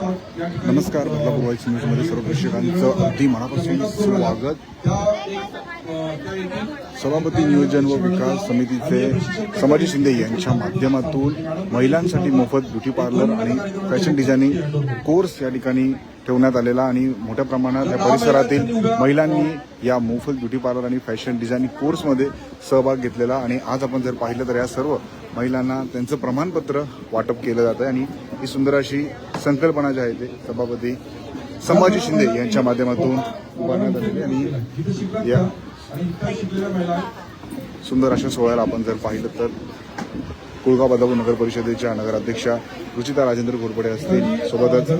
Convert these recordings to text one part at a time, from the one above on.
नमस्कार. बदलापूर वॉइस न्यूजमध्ये सर्व प्रेक्षकांचं अगदी मनापासून स्वागत. सभापती नियोजन व विकास समितीचे संभाजी शिंदे यांच्या माध्यमातून महिलांसाठी मोफत ब्युटी पार्लर आणि फॅशन डिझायनिंग कोर्स या ठिकाणी ठेवण्यात आलेला आणि मोठ्या प्रमाणात या परिसरातील महिलांनी या मोफत ब्युटी पार्लर आणि फॅशन डिझायनिंग कोर्समध्ये सहभाग घेतलेला आणि आज आपण जर पाहिलं तर या सर्व महिलांना त्यांचं प्रमाणपत्र वाटप केलं जातं आणि ही सुंदर अशी संकल्पना जी आहे ते सभापती संभाजी शिंदे यांच्या माध्यमातून उभारण्यात आलेली आणि या सुंदर अशा सोहळ्याला आपण जर पाहिलं तर कुळगाव बदलापूर नगर परिषदेच्या नगराध्यक्षा रुचिता राजेंद्र घोरपडे असतील, सोबतच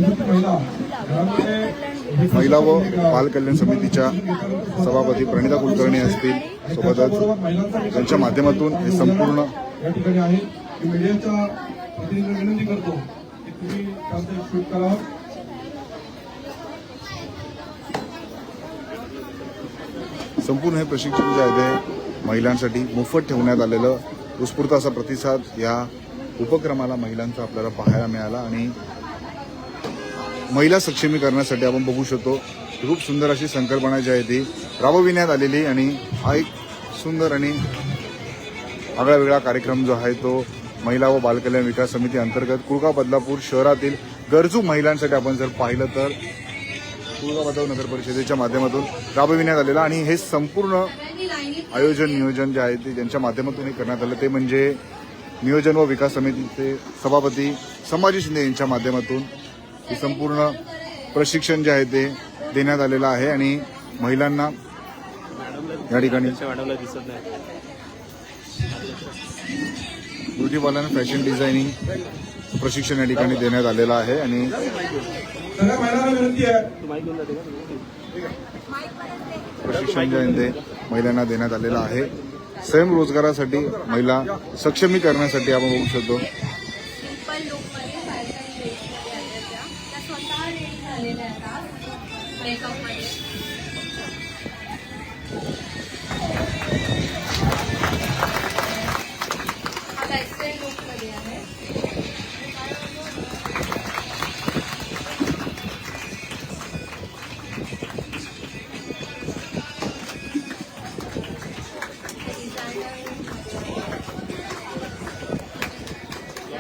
महिला व बाल कल्याण समितीच्या सभापती प्रणिता कुलकर्णी असतील, सोबतच त्यांच्या माध्यमातून हे संपूर्ण या ठिकाणी आहे. मीडियाच्या प्रतिनिधींना विनंती करतो की तुम्ही त्यांचं शूट करा. संपूर्ण हे प्रशिक्षण जे आहे ते महिलांसाठी मोफत ठेवण्यात आलेलं उत्स्फूर्त असा प्रतिसाद या उपक्रमाला महिलांचा आपल्याला पाहायला मिळाला आणि महिला सक्षमीकरणासाठी आपण बघू शकतो खूप सुंदर अशी संकल्पना जी आहे ती राबविण्यात आलेली आणि हा एक सुंदर आणि आगळा वेगळा कार्यक्रम जो आहे तो महिला व बालकल्याण विकास समिती अंतर्गत कुळगाव बदलापूर शहरातील गरजू महिलांसाठी आपण जर पाहिलं तर कुळगाव बदलापूर नगर परिषदेच्या माध्यमातून राबविण्यात आलेला आणि हे संपूर्ण आयोजन नियोजन जे आहे ते ज्यांच्या माध्यमातून हे करण्यात आलं ते म्हणजे नियोजन व विकास समितीचे सभापती संभाजी शिंदे यांच्या माध्यमातून हे संपूर्ण प्रशिक्षण जे आहे ते देण्यात आलेलं आहे आणि महिलांना या ठिकाणी ब्युटी पार्लर आणि फॅशन डिझायनिंग प्रशिक्षण या ठिकाणी देण्यात आलेलं आहे आणि प्रशिक्षण जे आहे ते महिलांना देण्यात आलेलं आहे. स्वयंरोजगारासाठी महिला सक्षमीकरणासाठी आपण बघू शकतो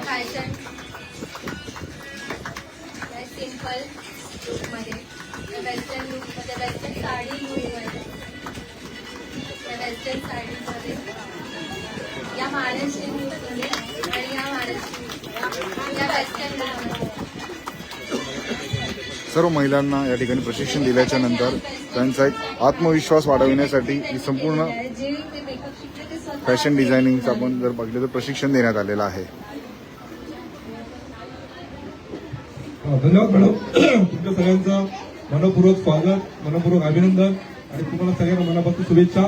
फॅशन सिंपल लुकमध्ये, वेस्टर्न लुकमध्ये, वेस्टर्न साडी लुकमध्ये, वेस्टर्न साडीमध्ये, या महाराष्ट्रीयन लुकमध्ये आणि या महाराष्ट्रीयन या वेस्टर्न लुकमध्ये सर्व महिलांना या ठिकाणी प्रशिक्षण दिल्याच्या नंतर त्यांचा एक आत्मविश्वास वाढविण्यासाठी ही संपूर्ण फॅशन डिझायनिंगचं आपण जर बघितलं तर प्रशिक्षण देण्यात आलेलं आहे. धन्यवाद मॅडम. तुमच्या सगळ्यांचं मनपूर्वक स्वागत, मनपूर्वक अभिनंदन आणि तुम्हाला सगळ्यांना मनापासून शुभेच्छा.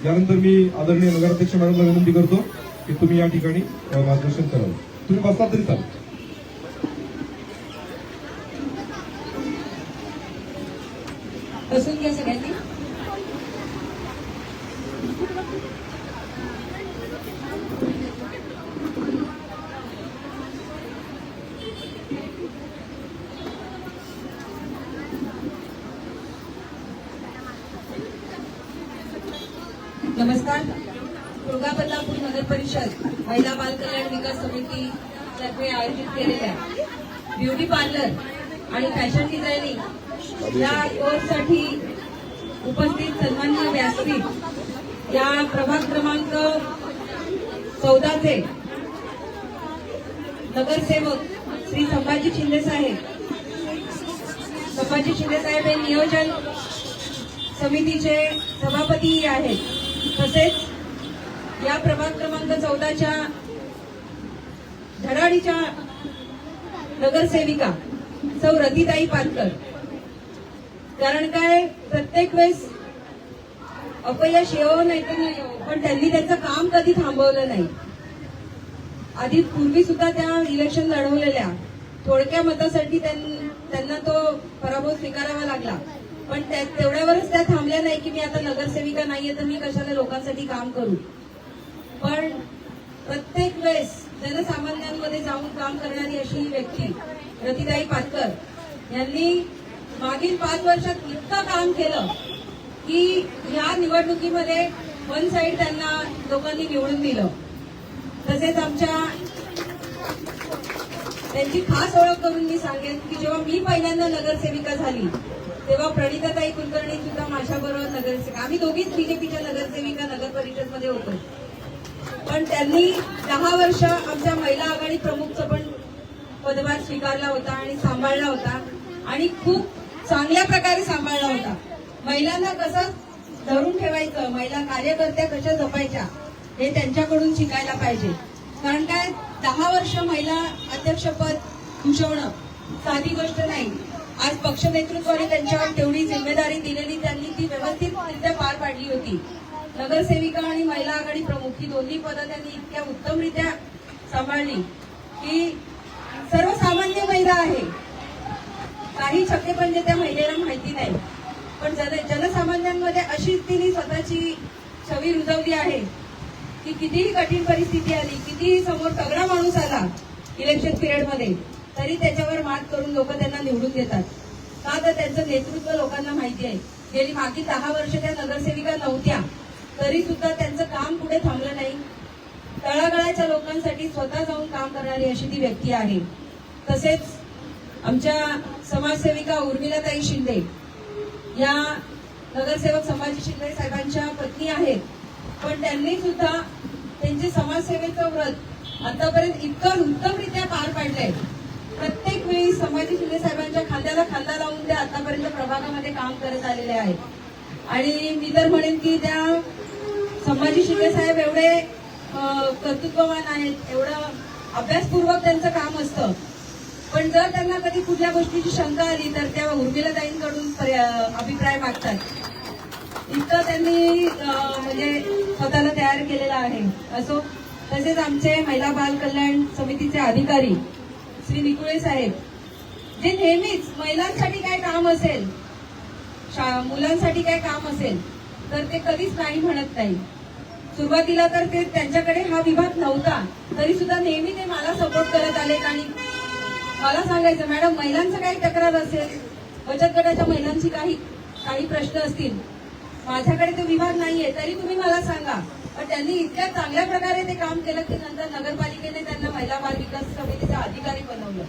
यानंतर मी आदरणीय नगराध्यक्ष मॅडमला विनंती करतो की तुम्ही या ठिकाणी मार्गदर्शन करावं. तुम्ही बसला तरी चालेल. बसून घ्या सगळ्यांनी. नमस्कार. कुळगाव बदलापूर नगर परिषद महिला बाल कल्याण विकास समिती तर्फे आयोजित केलेल्या ब्युटी पार्लर आणि फॅशन डिझायनिंग या कोर्ससाठी उपस्थित सन्माननीय व्यासपीठ या प्रभाग क्रमांक 14 चे नगरसेवक श्री संभाजी शिंदे साहेब हे नियोजन समितीचे सभापती आहेत. तसेच या प्रभाग क्रमांक 14च्या धडाडीच्या नगरसेविका सौ रतीताई पाटकर. कारण काय, प्रत्येक वेळेस अपयश येऊ नाही तर नाही येऊ, पण त्यांनी त्यांचं काम कधी थांबवलं नाही. आधी पूर्वी सुद्धा त्या इलेक्शन लढवलेल्या थोडक्या मतासाठी त्यांना तो पराभव स्वीकारावा लागला, पण तेवढ्यावरच त्या थांबल्या नाही की मी आता नगरसेविका नाहीये तर मी कशाला लोकांसाठी काम करू. पण प्रत्येक वेळेस जनसामान्यांमध्ये जाऊन काम करणारी अशी व्यक्ती रतीताई पाटकर यांनी मागील 5 वर्षात इतकं काम केलं की या निवडणुकीमध्ये वन साईड त्यांना लोकांनी निवडून दिलं. तसेच त्यांची खास ओळख करून मी सांगेन की जेव्हा मी पहिल्यांदा नगरसेविका झाली तेव्हा प्रणिताताई कुलकर्णी सुद्धा माझ्याबरोबर नगरसेविका, आम्ही दोघीच बीजेपीच्या नगरसेविका नगर परिषदमध्ये होतो. पण त्यांनी 10 वर्ष आमच्या महिला आघाडी प्रमुखचा पण पदभार स्वीकारला होता आणि सांभाळला होता आणि खूप चांगल्या प्रकारे सांभाळला होता. महिलांना कसं धरून ठेवायचं, महिला कार्यकर्त्या कशा जपायच्या हे त्यांच्याकडून शिकायला पाहिजे. कारण काय 10 वर्ष महिला अध्यक्षपद भूषवणं साधी गोष्ट नाही. आज पक्ष नेतृत्वाने त्यांच्यावर तेवढी जिम्मेदारी दिलेली, त्यांनी ती व्यवस्थितरित्या पार पाडली होती. नगरसेविका आणि महिला आघाडी प्रमुख ही दोन्ही पदं त्यांनी इतक्या उत्तमरित्या सांभाळली की सर्वसामान्य महिला आहे, काही छक्केपंजे त्या महिलेला माहिती नाही, पण जनसामान्यांमध्ये अशीच तिने स्वतःची छवी रुजवली आहे की कितीही कठीण परिस्थिती आली, कितीही समोर तगडा माणूस आला इलेक्शन पिरियडमध्ये, तरी त्याच्यावर मात करून लोक त्यांना निवडून देतात. का तर त्यांचं नेतृत्व लोकांना माहिती आहे. गेली मागील 10 वर्ष त्या नगरसेविका नव्हत्या तरी सुद्धा त्यांचं काम पुढे थांबलं नाही. तळागाळाच्या लोकांसाठी स्वतः जाऊन काम करणारी अशी ती व्यक्ती आहे. तसेच आमच्या समाजसेविका उर्मिलाताई शिंदे या नगरसेवक संभाजी शिंदे साहेबांच्या पत्नी आहेत, पण त्यांनी सुद्धा त्यांचे समाजसेवेचं व्रत आतापर्यंत इतकं उत्तमरित्या पार पाडलंय. प्रत्येक वेळी संभाजी शिंदे साहेबांच्या खांद्याला खांदा लावून ते आतापर्यंत प्रभागामध्ये काम करत आलेले आहेत. आणि मी तर म्हणेन की त्या संभाजी शिंदे साहेब एवढे कर्तृत्ववान आहेत, एवढं अभ्यासपूर्वक त्यांचं काम असतं. पण जर त्यांना कधी कुठल्या गोष्टीची शंका आली तर त्या उर्मिलाताईंकडून अभिप्राय मागतात. इतकं त्यांनी म्हणजे स्वतःला तयार केलेलं आहे. असो, तसेच आमचे महिला बाल कल्याण समितीचे अधिकारी श्री निकुळे साहेब, जे नेहमीच महिलांसाठी काय काम असेल, मुलांसाठी काय काम असेल तर ते कधीच नाही म्हणत नाही. सुरुवातीला तर ते त्यांच्याकडे हा विभाग नव्हता तरी सुद्धा नेहमी ते मला सपोर्ट करत आलेत आणि मला सांगायचं, मॅडम महिलांचं काही तक्रार असेल, बचत गटाच्या महिलांची काही प्रश्न असतील, माझ्याकडे तो विभाग नाहीये तरी तुम्ही मला सांगा. पण त्यांनी इतक्या चांगल्या प्रकारे ते काम केलं की नंतर नगरपालिकेने त्यांना महिला बाल विकास समितीचा अधिकारी बनवलं.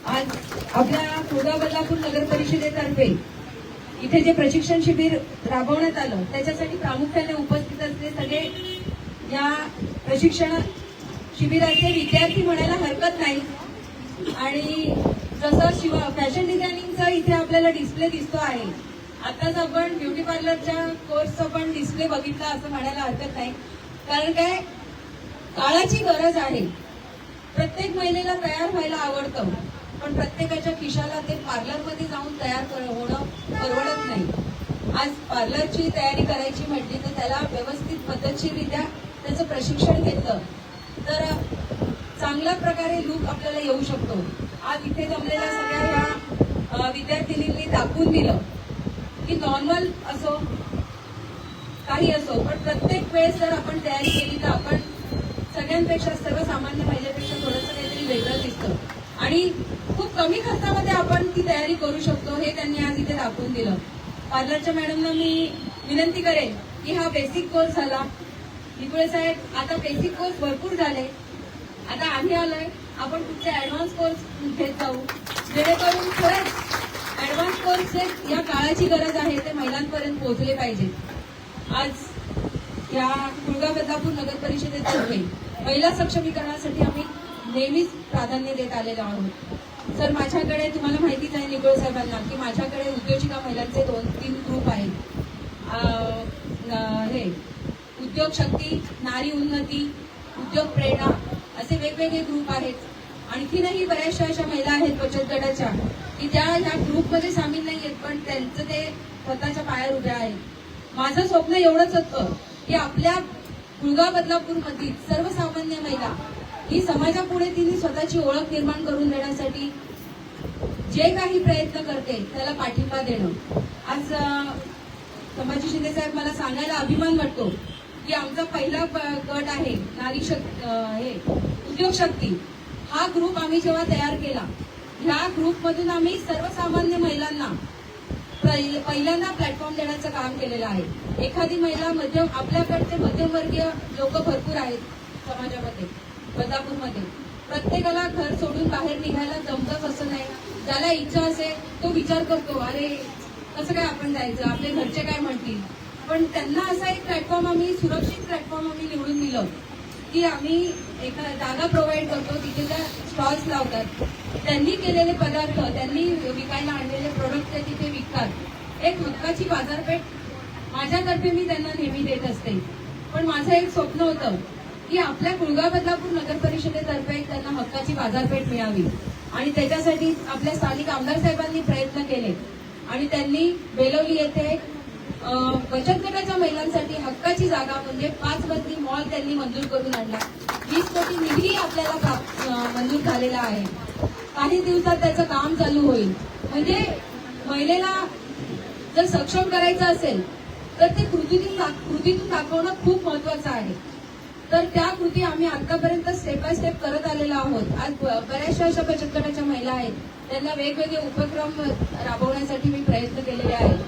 आज आपल्या कुळगाव बदलापूर नगर परिषदेतर्फे इथे जे प्रशिक्षण शिबिर राबवण्यात आलं त्याच्यासाठी प्रामुख्याने उपस्थित असलेले सगळे या प्रशिक्षण शिबिराचे विद्यार्थी म्हणायला हरकत नाही. आणि जसं फॅशन डिझायनिंगचा इथे आपल्याला डिस्प्ले दिसतो आहे, आताच आपण ब्युटी पार्लरच्या कोर्सचा पण डिस्प्ले बघितला असं म्हणायला हरकत नाही. कारण काय, काळाची गरज आहे. प्रत्येक महिलेला तयार व्हायला आवडतं, पण प्रत्येकाच्या खिशाला ते पार्लरमध्ये जाऊन तयार होणं परवडत नाही. आज पार्लरची तयारी करायची म्हटली तर त्याला व्यवस्थित पद्धतशीररित्या त्याचं प्रशिक्षण घेतलं तर चांगल्या प्रकारे लूक आपल्याला येऊ शकतो. आज इथे जमलेल्या सगळ्या या विद्यार्थिनींनी दाखवून दिलं की नॉर्मल असो काही असो, पण प्रत्येक वेळेस जर आपण तयारी केली तर आपण सगळ्यांपेक्षा, सर्वसामान्य महिलेपेक्षा थोडंसं काहीतरी वेगळं दिसतं आणि खूप कमी खर्चामध्ये आपण ती तयारी करू शकतो. हे त्यांनी आज इथे दाखवून दिलं. पार्लरच्या मॅडमना मी विनंती करेन की हा बेसिक कोर्स झाला, निकुळे साहेब आता बेसिक कोर्स भरपूर झाले, आता आम्ही आलोय, आपण कुठचे ऍडव्हान्स कोर्स घेत जाऊ जेणेकरून खरंच ऍडव्हान्स कोर्स या काळाची गरज आहे ते महिलांपर्यंत पोहोचले पाहिजे. आज या कुळगाव बदलापूर नगर परिषदेतर्फे महिला सक्षमीकरणासाठी आम्ही नेहमीच प्राधान्य देत आलेलो आहोत. सर, माझ्याकडे तुम्हाला माहितीच आहे निकुळे साहेबांना की माझ्याकडे उद्योजिका महिलांचे 2-3 ग्रुप आहेत. हे उद्योग शक्ती, नारी उन्नती, उद्योग प्रेरणा असे वेगवेगळे ग्रुप आहेत. आणखीनही बऱ्याचशा अशा महिला आहेत बचत गटाच्या की त्या ह्या ग्रुपमध्ये सामील नाही आहेत, पण त्यांचं ते स्वतःच्या पायावर उभ्या आहेत. माझं स्वप्न एवढंच होतं की आपल्या कुळगाव बदलापूरमधील सर्वसामान्य महिला ही समाजापुढे तिने स्वतःची ओळख निर्माण करून देण्यासाठी जे काही प्रयत्न करते त्याला पाठिंबा देणं. आज संभाजी शिंदे साहेब, मला सांगायला अभिमान वाटतो की आमचा पहिला गट आहे नारी उद्योग शक्ती. हा ग्रुप आम्ही जेव्हा तयार केला ह्या ग्रुपमधून आम्ही सर्वसामान्य महिलांना पहिल्यांदा प्लॅटफॉर्म देण्याचं काम केलेलं आहे. एखादी महिला मध्यम, आपल्याकडचे मध्यमवर्गीय लोक भरपूर आहेत समाजामध्ये, बदलापूरमध्ये. प्रत्येकाला घर सोडून बाहेर निघायला जमतच असं नाही. ज्याला इच्छा असेल तो विचार करतो, अरे कसं काय आपण जायचं, आपले घरचे काय म्हणतील. पण त्यांना असा एक प्लॅटफॉर्म आम्ही, सुरक्षित प्लॅटफॉर्म आम्ही निवडून दिलं की आम्ही एका जागा प्रोव्हाइड करतो, तिथे त्या स्टॉल्स लावतात. त्यांनी केलेले पदार्थ, त्यांनी विकायला आणलेले प्रोडक्ट ते तिथे विकतात. एक हक्काची बाजारपेठ माझ्यातर्फे मी त्यांना नेहमी देत असते. पण माझं एक स्वप्न होतं की आपल्या कुळगाव बदलापूर नगर परिषदेतर्फे त्यांना हक्काची बाजारपेठ मिळावी आणि त्याच्यासाठी आपल्या स्थानिक आमदार साहेबांनी प्रयत्न केले आणि त्यांनी बेलवली येथे बचत गटाच्या महिलांसाठी हक्काची जागा म्हणजे 5 मजली मॉल त्यांनी मंजूर करून आणला. 20 कोटी निधी आपल्याला मंजूर झालेला आहे. काही दिवसात त्याचं काम चालू होईल. म्हणजे महिलेला जर सक्षम करायचं असेल तर ते कृतीतून दाखवणं खूप महत्वाचं आहे. तर त्या कृती आम्ही आतापर्यंत स्टेप बाय स्टेप करत आलेलो आहोत. आज बऱ्याचशा अशा बचत गटाच्या महिला आहेत, त्यांना वेगवेगळे उपक्रम राबवण्यासाठी मी प्रयत्न केलेले आहेत.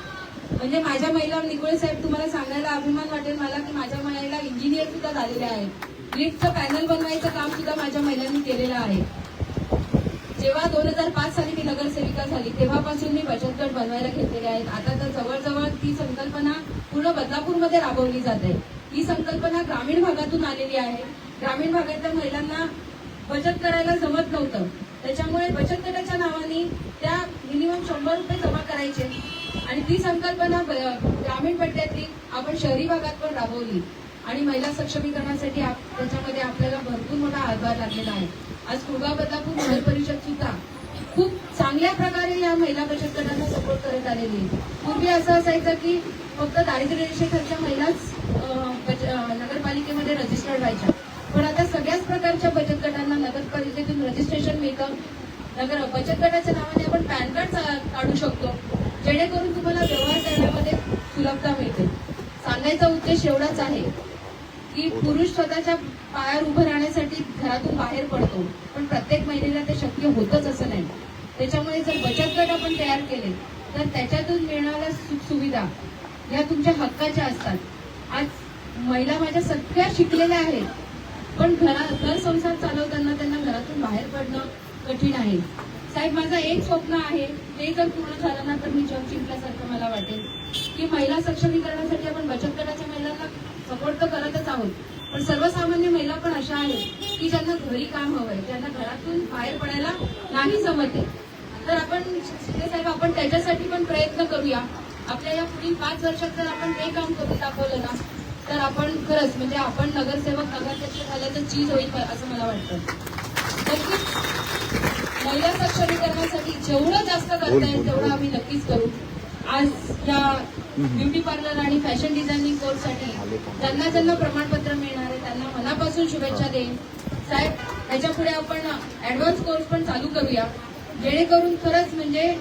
म्हणजे माझ्या महिला, निकोळे साहेब, तुम्हाला सांगायला अभिमान वाटेल मला की माझ्या महिला इंजिनियर सुद्धा झालेल्या आहेत. लिफ्टचं पॅनल बनवायचं काम सुद्धा माझ्या महिलांनी केलेलं आहे. जेव्हा 2005 साली मी नगरसेविका झाली तेव्हापासून मी बचत गट बनवायला घेतलेले आहेत. आता तर जवळजवळ ती संकल्पना पूर्ण बदलापूरमध्ये राबवली जाते. ही संकल्पना ग्रामीण भागातून आलेली आहे. ग्रामीण भागातल्या महिलांना बचत करायला जमत नव्हतं, त्याच्यामुळे बचत गटाच्या नावाने त्या मिनिमम 100 रुपये जमा करायचे आणि ती संकल्पना ग्रामीण पट्ट्यातली आपण शहरी भागात पण राबवली आणि महिला सक्षमीकरणासाठी त्याच्यामध्ये आपल्याला भरपूर मोठा हातभार लागलेला आहे. आज कुळगाव बदलापूर नगर परिषद सुद्धा खूप चांगल्या प्रकारे या महिला बचत गटांना सपोर्ट करत आलेली आहे. पूर्वी असं असायचं की फक्त दारिद्र्य रेषेखालच्या महिलाच नगरपालिकेमध्ये रजिस्टर्ड व्हायच्या, पण आता सगळ्याच प्रकारच्या बचत गटांना नगरपालिकेतून रजिस्ट्रेशन मिळतं. बचत गटाच्या नावाने आपण पॅन कार्ड काढू शकतो, जेणेकरून तुम्हाला व्यवहार करण्यामध्ये सुलभता मिळते. सांगायचा उद्देश एवढाच आहे की पुरुष स्वतःच्या पायावर उभं राहण्यासाठी घरातून बाहेर पडतो, पण प्रत्येक महिलेला ते शक्य होतच असं नाही. त्याच्यामुळे जर बचत गट आपण तयार केले तर त्याच्यातून मिळणाऱ्या सुखसुविधा या तुमच्या हक्काच्या असतात. आज महिला माझ्या सगळ्या शिकलेल्या आहेत, पण घर संसार चालवताना त्यांना घरातून बाहेर पडणं कठीण आहे. साहेब, माझं एक स्वप्न आहे, ते जर पूर्ण झालं ना तर मी जग जिंकल्यासारखं मला वाटेल की महिला सक्षमीकरणासाठी आपण बचत गटाच्या महिलांना सपोर्ट तर करतच आहोत, पण सर्वसामान्य महिला पण अशा आहेत की ज्यांना घरी काम हवंय, ज्यांना घरातून बाहेर पडायला नाही जमत आहे. तर आपण शिंदे साहेब, आपण त्याच्यासाठी पण प्रयत्न करूया. आपल्या या पुढील 5 वर्षात जर आपण ते काम करून दाखवलं ना तर आपण खरंच म्हणजे आपण नगरसेवक नगराध्यक्ष झाल्याचं चीज होईल असं मला वाटतं. नक्कीच महिला सक्षमीकरणासाठी जेवढं जास्त करता येईल तेवढं आम्ही नक्कीच करू. आज या ब्युटी पार्लर आणि फॅशन डिझायनिंग कोर्ससाठी ज्यांना प्रमाणपत्र मिळणार आहे त्यांना मनापासून शुभेच्छा देईन. साहेब, त्याच्या पुढे आपण ऍडव्हान्स कोर्स पण चालू करूया, जेणेकरून खरंच म्हणजे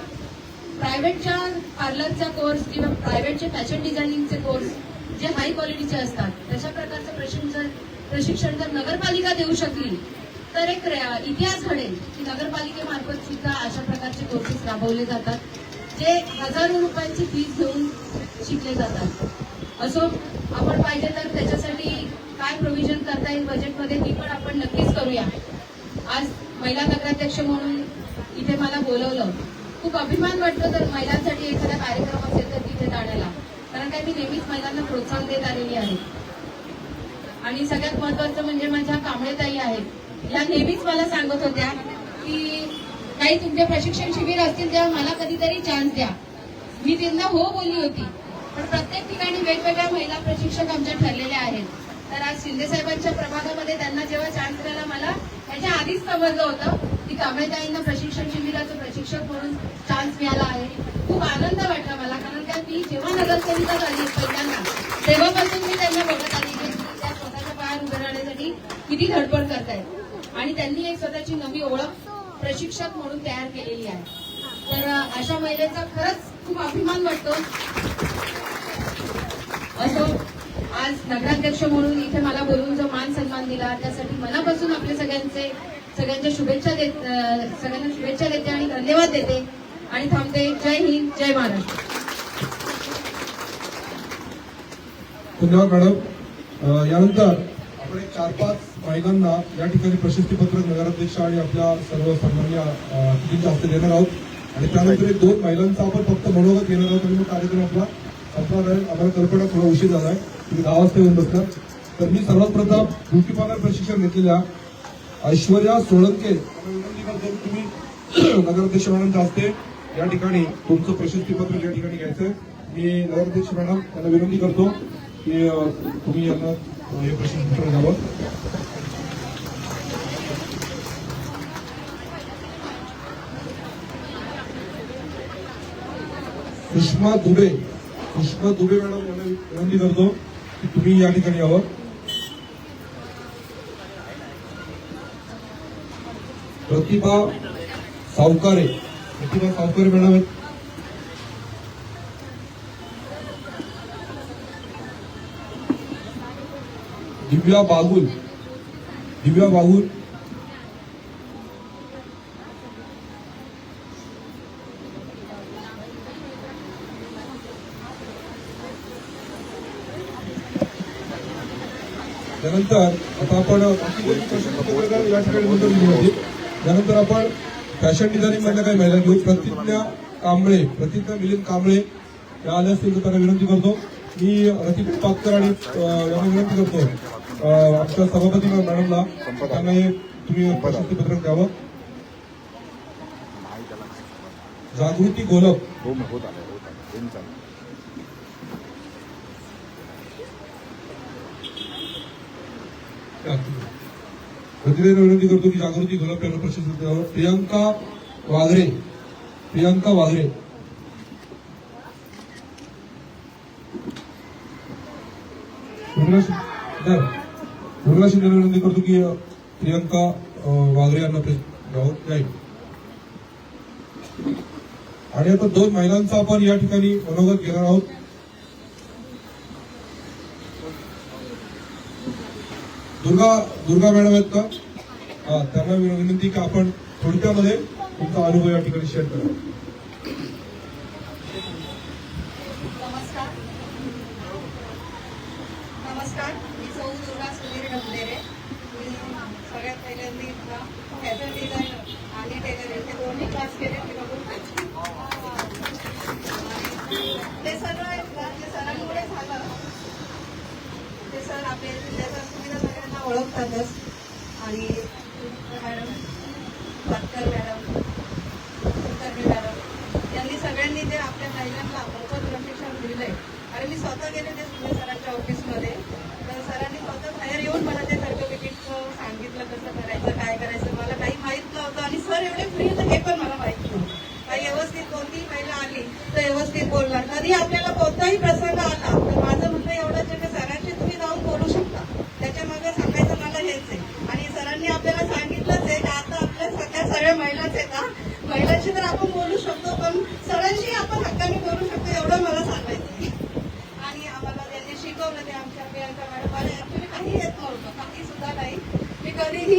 प्रायव्हेटच्या पार्लरचा कोर्स किंवा प्रायव्हेटचे फॅशन डिझायनिंगचे कोर्स जे हाय क्वालिटीचे असतात तशा प्रकारचं प्रशिक्षण जर नगरपालिका देऊ शकली तर एक इतिहास घडेल की नगरपालिकेमार्फत सुद्धा अशा प्रकारचे कोर्सेस राबवले जातात, जे हजारो रुपयांची फीस घेऊन शिकले जातात. असो, आपण पाहिजे तर त्याच्यासाठी काय प्रोव्हिजन करता येईल बजेटमध्ये ती पण आपण नक्कीच करूया. आज महिला नगराध्यक्ष म्हणून इथे मला बोलवलं, खूप अभिमान वाटतो जर महिलांसाठी एखादा कार्यक्रम असेल तर तिथे जाण्याला, कारण काय मी नेहमीच महिलांना प्रोत्साहन देत आलेली आहे. आणि सगळ्यात महत्वाचं म्हणजे माझ्या कांबळेताई आहेत, या नेहमीच मला सांगत होत्या की काही तुमचे प्रशिक्षण शिबिर असतील तेव्हा मला कधीतरी चान्स द्या. मी त्यांना हो बोलली होती, पण प्रत्येक ठिकाणी वेगवेगळ्या महिला प्रशिक्षक आमच्या ठरलेल्या आहेत. तर आज शिंदे साहेबांच्या प्रभागामध्ये त्यांना जेव्हा चान्स मिळाला, मला त्याच्या आधीच समजलं होतं की कांबळेताईंना प्रशिक्षण शिबिराचं प्रशिक्षक म्हणून चान्स मिळाला आहे. खूप आनंद वाटला मला, कारण त्या मी जेव्हा नगरसेविका झाली पहिल्यांदा तेव्हापासून मी त्यांना बघत आली की त्या स्वतःच्या पायावर उभं राहण्यासाठी किती धडपड करतायत आणि त्यांनी एक स्वतःची नवी ओळख प्रशिक्षक म्हणून तयार केलेली आहे. तर अशा महिलेचा खरंच खूप अभिमान वाटतो. असो, आज नगराध्यक्ष म्हणून इथे मला बोलून जो मान सन्मान दिला त्यासाठी मनापासून आपले सगळ्यांचे सगळ्यांना शुभेच्छा देते आणि धन्यवाद देते आणि थांबते. जय हिंद, जय महाराष्ट्र. धन्यवाद मॅडम. यानंतर आपण एक 4-5 महिलांना या ठिकाणी प्रशस्तीपत्रक नगराध्यक्ष आणि आपल्या सर्व सन्मान्य अतिथींच्या हस्ते देणार आहोत आणि त्यानंतर एक 2 महिलांचा आपण फक्त मनोगत घेणार आहोत आणि मग कार्यक्रम आपला संपणार आहे. आम्हाला कल्पना थोडा उशीर झाला आहे, तुम्ही 10 वाजता येऊन बसला. तर मी सर्वात प्रथम ब्युटी पार्लर प्रशिक्षण घेतलेल्या ऐश्वर्या सोळंके यांना विनंती करतो, तुम्ही नगराध्यक्ष मॅडमच्या हस्ते या ठिकाणी तुमचं प्रशस्तीपत्र या ठिकाणी घ्यायचंय. मी नगराध्यक्ष मॅडम यांना विनंती करतो की तुम्ही यांना हे प्रशस्तीपत्र द्यावं. सुषमा दुबे मॅडम यांना विनंती करतो की तुम्ही या ठिकाणी यावं. प्रतिभा सावकारे मॅडम आहेत. दिव्या बागुल त्यानंतर आता आपण या ठिकाणी नंतर दिली होती. त्यानंतर आपण फॅशन डिझायनिंग मधल्या काही महिला घेऊ. प्रतिज्ञा मिलिंद कांबळे या आल्या असतील तर त्यांना विनंती करतो. मी रतिक पातकर आणि यांना विनंती करतो आमच्या सभापती मॅडमला त्यांना हे तुम्ही प्रशस्तीपत्रक द्यावं. जागृती गोलप प्रतिनिधींना विनंती करतो की जागृती गोलप यांना प्रशस्ती द्यावं. प्रियांका वाघरे उर्मिला शिंदेला विनंती करतो की प्रियांका वाघरे यांना द्यावं. आणि आता 2 महिलांचा आपण या ठिकाणी मनोगत घेणार आहोत. दुर्गा मॅडम आहेत का? त्यांना विनंती की आपण थोडक्यामध्ये तुमचा अनुभव या ठिकाणी शेअर करा. नमस्कार, मी सौ दुर्गा सुधीर ढमलेरे. मी सगळ्यात पहिल्यांदा इथला फॅशन डिझायनर आणि टेलरिंग हे दोन्ही क्लास केले. ते सर्व जे सरांमुळे झालं ते सर आपल्या जिल्ह्याचा सुविधा सगळ्यांना ओळखतातच. आणि madam Patkar madam, Kulkarni madam यांनी सगळ्यांनी जे आपल्या महिलांना मोफत प्रशिक्षण दिलंय. आणि मी स्वतः गेले ते सुनील सरांच्या ऑफिसमध्ये, तर सरांनी स्वतः बाहेर येऊन मला ते सर्टिफिकेटचं सांगितलं कसं करायचं, काय करायचं. मला काही माहीत नव्हतं आणि सर एवढे फ्री होते हे पण मला माहीत नव्हतं. काही व्यवस्थित कोणतीही महिला आली तर व्यवस्थित बोलणार. कधी आपल्याला कोणताही प्रसंग आला तर माझं म्हणणं एवढंच आहे की सरांशी तुम्ही जाऊन बोलू शकता. त्याच्या मागे सांगायचं मला हेच आहे. आणि सरांनी आपल्याला सांगितलंच आहे की आता आपल्या सगळ्या महिलाच आहेत. महिलांशी तर आपण बोलू शकतो पण सरांशी आपण हक्काने बोलू शकतो एवढं मला सांगायचं आहे. आणि आम्हाला त्यांनी शिकवलं ते आमच्या प्रियांका मॅडम ऍक्च्युली काही येत नव्हतं, काही सुद्धा नाही. मी कधीही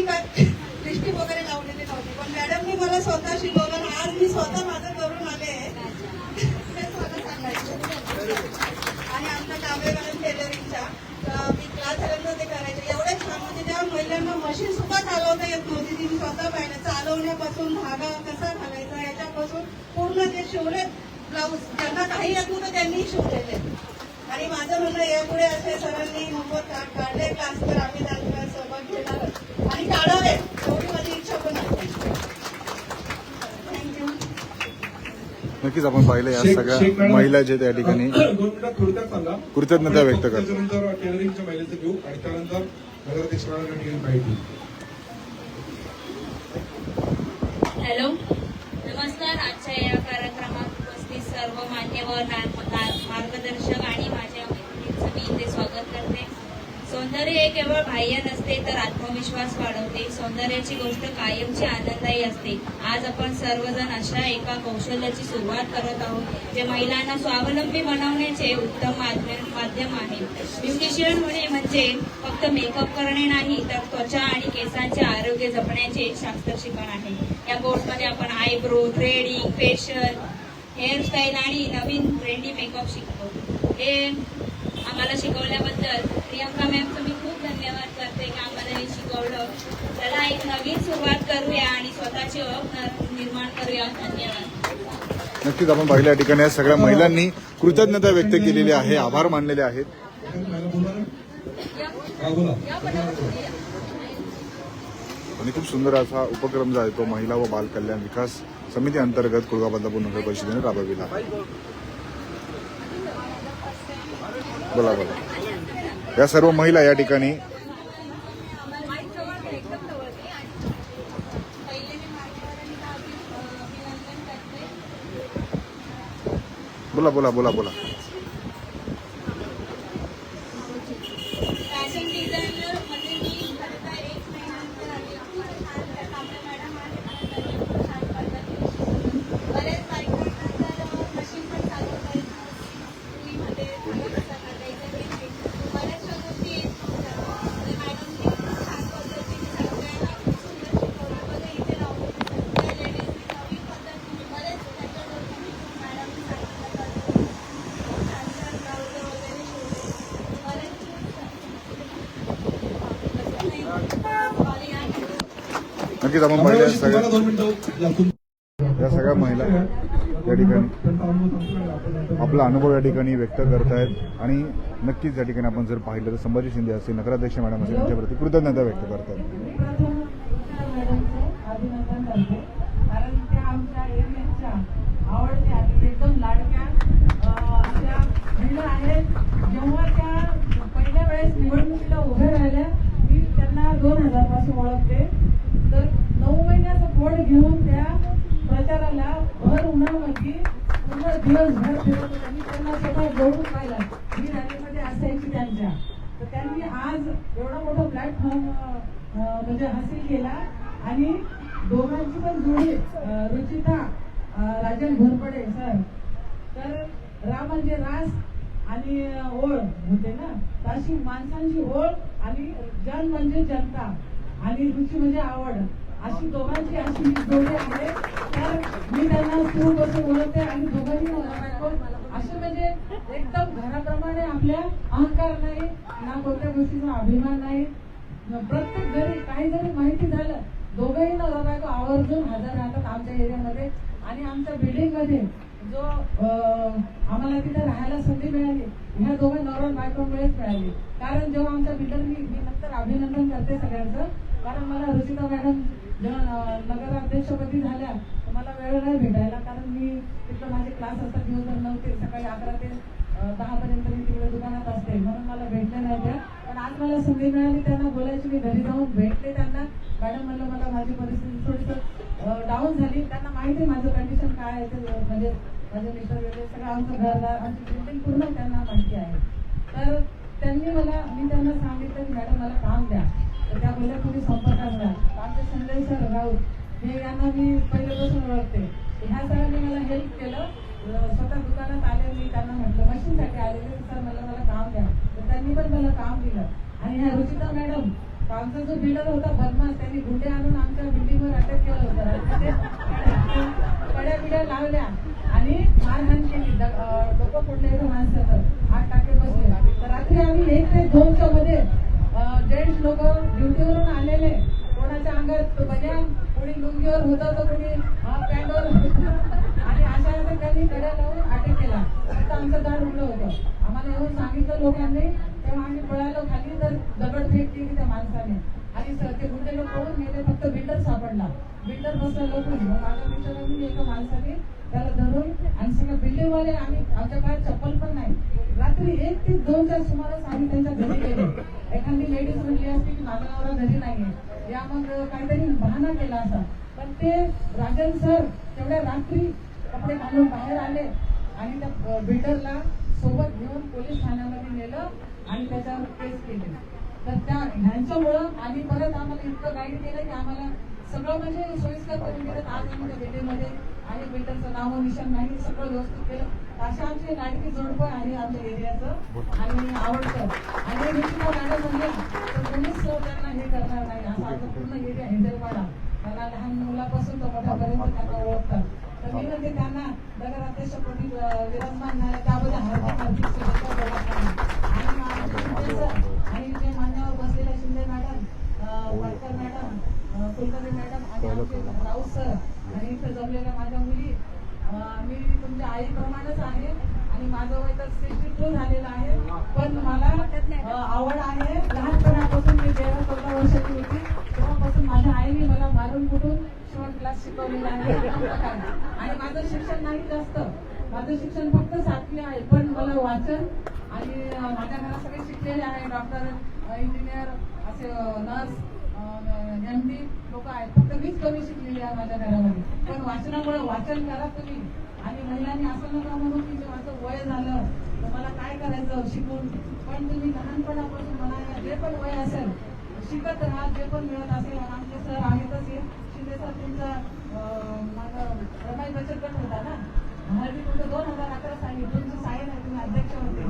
लिपस्टिक वगैरे लावलेली नव्हती पण मॅडमनी मला स्वतः शिकवलं आणि आज मी स्वतः माझं करून आले हेच मला सांगायचं. आणि आमच्या कांबळे मॅडम टेलरिंगच्या मी क्लासपर्यंत ते करायचे एवढे छान. म्हणजे त्या महिलांना मशीन सुद्धा चालवता येत नव्हती, ती स्वतः पाहिजे. चालवण्यापासून धागा कसा घालायचा याच्यापासून पूर्ण जे शिवले ब्लाऊज ज्यांना काही येत नव्हतं त्यांनी शिवलेले. आणि माझं म्हणणं यापुढे असे सरांनी मोफत काढले क्लास तर आम्ही त्यांचा सहभाग घेणार आणि काढावे एवढी माझी इच्छा पण आहे. थँक्यू. नक्कीच आपण पाहिलं या सगळ्या महिला जे त्या ठिकाणी 2 मिनिटात थोडक्यात सांगा. कृतज्ञता व्यक्त करतात. त्याच्यानंतर टेलरिंगच्या महिलेचं घेऊ आणि त्यानंतर नगराध्यक्ष मॅडम ठिकाणी माहिती. हॅलो, नमस्कार. आजच्या या कार्यक्रमात उपस्थित सर्व मान्यवर मार्गदर्शक आणि माझ्या मैत्रिणींचं मी इथे स्वागत करते. सौंदर्य हे केवळ बाह्य नसते तर आत्मविश्वास वाढवते. सौंदर्याची गोष्ट कायमची आनंददायी असते. आज आपण सर्वजण अशा एका कौशल्याची सुरुवात करत आहोत जे महिलांना स्वावलंबी बनवण्याचे उत्तम माध्यम आहे. ब्युटिशियन होणे म्हणजे फक्त मेकअप करणे नाही तर त्वचा आणि केसांचे आरोग्य जपण्याचे शास्त्र शिकण आहे. या कोर्समध्ये आपण आयब्रो, थ्रेडिंग, फेशियल, हेअरस्टाईल आणि नवीन ट्रेंडी मेकअप शिकतो. हे आम्हाला शिकवल्याबद्दल प्रियंका मॅमचं मी खूप धन्यवाद करते की आम्हाला हे शिकवलं. चला एक नवीन सुरुवात करूया आणि स्वतःची ओळख निर्माण करूया. धन्यवाद. नक्कीच आपण पाहिलं या ठिकाणी या सगळ्या महिलांनी कृतज्ञता व्यक्त केलेली आहे, आभार मानलेले आहेत. आणि खूप सुंदर असा उपक्रम जो आहे तो महिला व बाल कल्याण विकास समिती अंतर्गत कुळगाव बदलापूर नगर परिषदेने राबविला. बोला बोला. या सर्व महिला या ठिकाणी बोला बोला बोला बोला. फॅशन डिझायनर मध्ये मी खरं तर 1 महिन्यानंतर आली. मॅडम बरेच बायकांना मशीन पण चालवता येत मध्ये बऱ्याचशा गोष्टी मॅडम छान पद्धतीने सगळ्या इथे राहून लेडीज नवीन पद्धतीने बरेच त्याच्यावर मॅडम सांगितलं छान छान ब्लाउज वगैरे शिवले बरेच नक्कीच आपण पाहिलं सगळ्या 2 मिनिटं या सगळ्या महिला या ठिकाणी आपला अनुभव या ठिकाणी व्यक्त करतायत आणि नक्कीच या ठिकाणी आपण जर पाहिलं तर संभाजी शिंदे असतील, नगराध्यक्ष मॅडम असतील यांच्याप्रती कृतज्ञता व्यक्त करतात. अभिनंदन करते कारण त्या आमच्या एरियाच्या आवडत्या एकदम लाडक्या अशा महिला आहेत. जेव्हा त्या पहिल्या वेळेस निवडणुकीला उभ्या राहिल्या मी त्यांना 2000 पासून ओळखते. तर 9 महिन्याचं पोट घेऊन त्या प्रचाराला भर उन्हामध्ये पूर्ण दिवसभर फिरत होत्या. मी त्यांना स्वतः जोडून पाहिला. मी रॅलीमध्ये असायची त्यांच्या. तर त्यांनी आज एवढा मोठा प्लॅटफॉर्म म्हणजे हासिल केला आणि दोघांची पण जोडी रुचिता राजन घोरपडे सर. तर रा म्हणजे रास आणि ओळ होते ना, तशी माणसांची ओळ आणि जन म्हणजे जनता आणि रुची म्हणजे आवड अशी दोघांची अशी जोडी आहे. तर मी त्यांना स्कूलपासून ओळखते आणि दोघांनी असे म्हणजे एकदम घराप्रमाणे आपल्या अहंकार नाही ना कोणत्या गोष्टीचा अभिमान नाही. प्रत्येक घरी काही जरी माहिती झालं दोघंही नवरा बायको आवर्जून हजर राहतात आमच्या एरियामध्ये. आणि आमच्या बिल्डिंगमध्ये जो आम्हाला तिथे राहायला संधी मिळाली ह्या दोघं नवरा बायकोमुळेच मिळाली. कारण जेव्हा आमच्या बिल्डरनी मी नंतर अभिनंदन करते सगळ्यांचं कारण मला रुचिता मॅडम जेव्हा नगराध्यक्षपदी झाल्या तर मला वेळ नाही भेटायला कारण मी तिथं माझे क्लास असतात दिवसभर 9 ते सकाळी 11 ते 10 पर्यंत मी तिकडे दुकानात असते म्हणून मला भेटले नाही त्या. पण आज मला संधी मिळाली त्यांना बोलायची. मी घरी जाऊन भेटते त्यांना. मॅडम म्हणलं मला माझी परिस्थिती थोडीसं डाऊन झाली. त्यांना माहिती आहे माझं कंडिशन काय आहे ते म्हणजे माझे मिस्टर वगैरे सगळं आमचं घरदार आमची बिल्डिंग पूर्ण त्यांना माहिती आहे. तर त्यांनी मी त्यांना सांगितलं की मॅडम मला काम द्या. तर त्या बोलल्या तुम्ही संपर्कात द्या. आमचे संजय सर राऊत हे यांना मी पहिल्यापासून ओळखते. ह्या सरांनी मला हेल्प केलं. स्वतः दुकानात आले मी त्यांना म्हटलं मशीनसाठी आलेले सर मला काम द्या. तर त्यांनी पण मला काम दिलं. आणि ह्या रुचिता मॅडम आमचा जो बिल्डर होता बदमाश त्यांनी गुंडे आणून आमच्या बिल्डिंगवर अटॅक केलं होतं. कड्या बिड्या लावल्या आणि मारहाण केली. डोकं फोडलं एका माणसाचं 8 टाके बसले. तर रात्री आम्ही 1 ते 2च्या मध्ये जेंट्स लोक ड्युटीवरून आलेले कोणाच्या अंगात बन्यान कोणी लुंगीवर होतं तर कोणी पॅन्टवर आणि अशा त्यांनी कड्या लावून अटॅक केला. आता आमचं दार उघडं होतं. आम्हाला येऊन सांगितलं लोकांनी तेव्हा आम्ही पळालो खाली तर दगडफेक केली त्या माणसाने आणि ते गुंडे लोक पळून गेले. फक्त बिल्डर सापडला. बिल्डर बसला लपून. माझ्या मिस्टरांनी एका माणसाने त्याला धरून आणि सगळं बिल्डिंगवाले आमच्या काळात चप्पल पण नाही. रात्री 1 ते 2च्या सुमारास आम्ही त्यांच्या घरी गेलो. एखादी लेडीज म्हणली असती की माझा नवरा घरी नाहीये या मग काहीतरी बहाणा केला असा. पण ते राजन सर तेवढ्या रात्री कपडे घालून बाहेर आले आणि त्या बिल्डरला सोबत घेऊन पोलीस ठाण्यामध्ये नेलं आणि त्याच्यावर केस केली. तर ह्यांच्यामुळं आणि परत आम्हाला इतकं गाईड केलं की आम्हाला सगळं म्हणजे सोयीस्कर करून दिलं. आज आम्ही त्या बिल्डिंगमध्ये आणि बिल्डरचं नाव निशाण नाही, सगळं व्यवस्थित केलं. अशा आमची लाडकी जोडपं आहे आमच्या एरियाचं आणि आवडतं. आणि रुचिता मॅडम म्हणजे तर कोणीच त्यांना हे करणार नाही, असं आमचा पूर्ण एरिया हेंदरवाडा त्यांना लहान मुलापासून तर मोठ्यापर्यंत त्यांना ओळखतात. तर मी म्हणजे त्यांना नगराध्यक्षपदी विराजमान झाले त्याबद्दल हार्दिक शुभेच्छा देतात. आणि जे मान्यवर बसलेल्या Shinde madam, Patkar madam, Kulkarni madam आणि आमचे राऊत सर आणि इथं जमलेल्या माझ्या मुली, मी तुमच्या आईप्रमाणेच आहे आणि माझं वय तर 62 झालेलं आहे. पण मला आवड आहे. लहानपणापासून मी 13-14 वर्षाची होती तेव्हापासून माझ्या आईने मला मारून कुठून शिवण क्लास शिकवलेला आहे. आणि माझं शिक्षण नाही जास्त, माझं शिक्षण फक्त 7वी आहे. पण मला वाचन आणि माझ्या घरात सगळे शिकलेले आहे, डॉक्टर, इंजिनियर, असे नर्स, MD लोक आहेत. फक्त मीच कमी शिकलेली आहे माझ्या घरामध्ये. पण वाचनामुळे वाचन करा तुम्ही. आणि महिलांनी असं नका म्हणून की माझं वय झालं तर मला काय करायचं शिकून. पण तुम्ही लहानपणापासून म्हणा जे पण वय असेल शिकत राहा, जे पण मिळत असेल. आमचे सर आहेतच हे शिंदे सर, तुमचा माझा रमाई बचत गट होता ना, हळदी तुमचं 2011 साली तुमची साईन आहे, तुम्ही अध्यक्ष होते.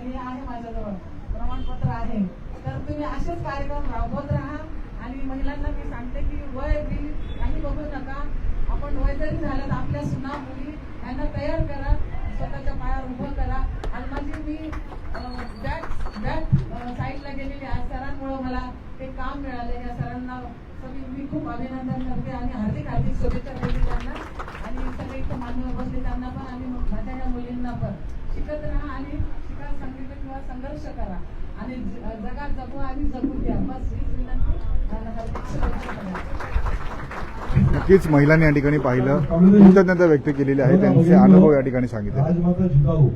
हे आहे माझ्याजवळ प्रमाणपत्र आहे. तर तुम्ही असेच कार्यक्रम राबवत राहा. आणि महिलांना मी सांगते की वय बिल काही बघू नका. आपण वय जरी झालं तर आपल्या सुना मुली यांना तयार करा, स्वतःच्या पायावर उभं करा. आणि माझी मी बॅक साईडला गेलेली आहे. सरांमुळे मला ते काम मिळाले. या सरांना मी खूप अभिनंदन करते आणि हार्दिक शुभेच्छा देते त्यांना. आणि सगळे इथं मान्यवर बसले त्यांना पण आणि माझ्या या मुलींना पण. शिकत राहा आणि शिकायला सांगितलं किंवा संघर्ष करा आणि जगात जगू आणि जगू द्या. बस हीच विनंती. हार्दिक शुभेच्छा करा. नक्कीच महिलांनी या ठिकाणी पाहिलं, कृतज्ञता व्यक्त केलेली आहे, त्यांचे अनुभव या ठिकाणी सांगितले. राजमाता जिजाऊ,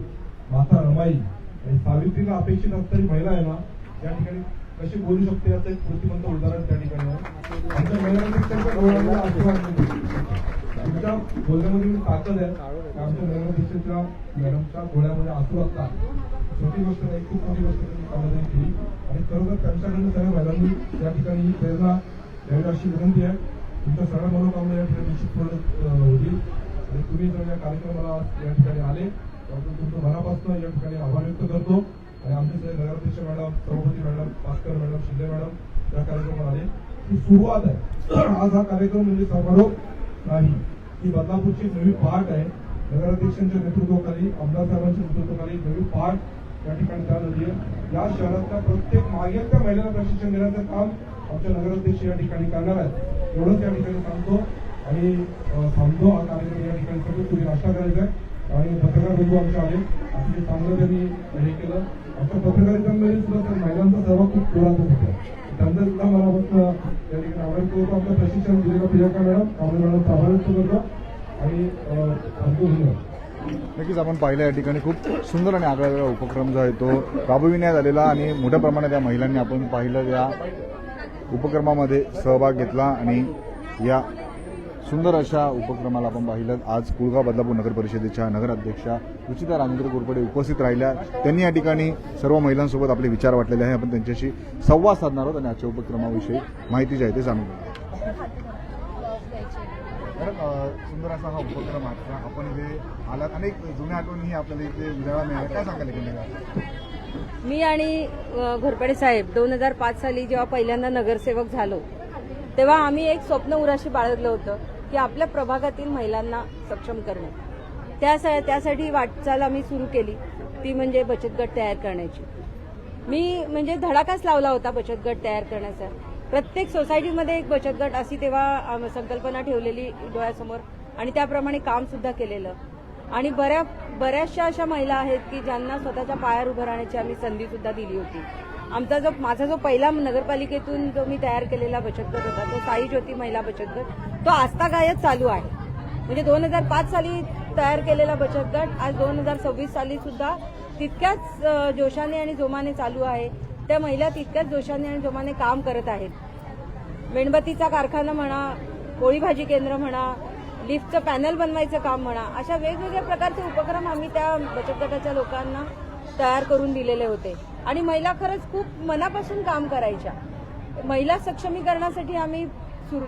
माता रमाई आणि सावित्रीला अपेक्षित असणारी महिला आहे ना, या ठिकाणी कशी बोलू शकते याचं एक प्रतिबंध उदाहरण त्या ठिकाणी आहे. आमच्या महिलांनी तुमच्या बोलण्यामध्ये ताकद आहे. आमच्या नगराध्यक्षाच्या मॅडमच्या डोळ्यामध्ये आसू असतात. छोटी गोष्ट नाही, खूप मोठी गोष्ट त्यांनी कामामध्ये केली आणि खरोखर त्यांच्याकडून सगळ्या महिलांनी या ठिकाणी प्रेरणा द्यावी अशी विनंती आहे. तुमच्या सगळ्या मनोकामना या ठिकाणी निश्चित पूर्ण होतील. आणि तुम्ही जर या कार्यक्रमाला या ठिकाणी आले त्याबद्दल तुमचं मनापासून या ठिकाणी आभार व्यक्त करतो. आणि आमचे सगळे नगराध्यक्ष मॅडम, सभापती मॅडम, पास्कर मॅडम, शिंदे मॅडम या कार्यक्रमाला आले. ही सुरुवात आहे. आज हा कार्यक्रम म्हणजे समारोप नाही, ही बदलापूरची नवी पार्ट आहे. नगराध्यक्षांच्या नेतृत्वाखाली, आमदार साहेबांच्या नेतृत्वाखाली नवी पार्ट या ठिकाणी चालू आहे. या शहरातल्या प्रत्येक मागेल त्या महिलांना प्रशिक्षण देण्याचं काम आमच्या नगराध्यक्ष या ठिकाणी करणार आहेत. एवढंच या ठिकाणी सांगतो आणि थांबतो. हा कार्यक्रम या ठिकाणी सगळं तुम्ही नाश्ता करायचा आहे. आणि पत्रकार बंधू आमचे आले, अतिशय चांगलं त्यांनी हे केलं. आमच्या पत्रकारितांमध्ये सुद्धा त्या महिलांचा सहभाग खूप जोरात होता. त्यांचा सुद्धा मला फक्त या ठिकाणी आभार करतो. आपलं प्रशिक्षण दिलेलं प्रियंका मॅडम, कांबळे मॅडमचा आभार व्यक्त करतो आणि थांबतो. नक्कीच आपण पाहिलं या ठिकाणी खूप सुंदर आणि आगळा वेगळा उपक्रम जो आहे तो राबविण्यात आलेला आणि मोठ्या प्रमाणात या महिलांनी आपण पाहिलं या उपक्रमामध्ये सहभाग घेतला. आणि या सुंदर अशा उपक्रमाला आपण पाहिलं. आज कुळगाव बदलापूर नगर परिषदेच्या नगराध्यक्षा रुचिता राजेंद्र घोरपडे उपस्थित राहिल्या. त्यांनी या ठिकाणी सर्व महिलांसोबत आपले विचार वाटलेले आहे. आपण त्यांच्याशी संवाद साधणार आहोत आणि आजच्या उपक्रमाविषयी माहिती जी आहे ते जाणून घेऊ. सुंदर असा हा उपक्रम आहे. आपण जे आलात अनेक जुन्या आठवणी आपल्याला इथे उजाळा मिळाला, काय सांगाल एकंदरीत? मी आणि घोरपडे साहेब 2005 साली जेव्हा पहिल्यांदा नगरसेवक झालो तेव्हा आम्ही एक स्वप्न उराशी बाळगलं होतं की आपल्या प्रभागातील महिलांना सक्षम करणे. त्यासाठी वाटचाल आम्ही सुरू केली, ती म्हणजे बचत गट तयार करण्याची. मी म्हणजे धडाकाच लावला होता बचत गट तयार करण्याचा. प्रत्येक सोसायटीमध्ये एक बचत गट अशी तेव्हा संकल्पना ठेवलेली डोळ्यासमोर आणि त्याप्रमाणे काम सुद्धा केलेलं. आणि बऱ्याचशा अशा महिला आहेत की ज्यांना स्वतःच्या पायावर उभं राहण्याची आम्ही संधी सुद्धा दिली होती. माझा जो पहिला नगरपालिकेतून जो मी तयार केलेला बचत गट होता तो साई ज्योती महिला बचत गट, तो आजतागायत चालू आहे. म्हणजे 2005 साली तयार केलेला बचत गट आज 2026 साली सुद्धा तितक्याच जोशाने आणि जोमाने चालू आहे. त्या महिला तितक्याच जोशाने आणि जोमाने काम करत आहेत. मेणबत्तीचा कारखाना म्हणा, पोळी भाजी केंद्र म्हणा, लिफ्टचं पॅनल बनवायचं काम म्हणा, अशा वेगवेगळ्या प्रकारचे उपक्रम आम्ही त्या बचत गटाच्या लोकांना तयार करून दिलेले होते. आणि महिला खरंच खूप मनापासून काम करायच्या. महिला सक्षमीकरणासाठी आम्ही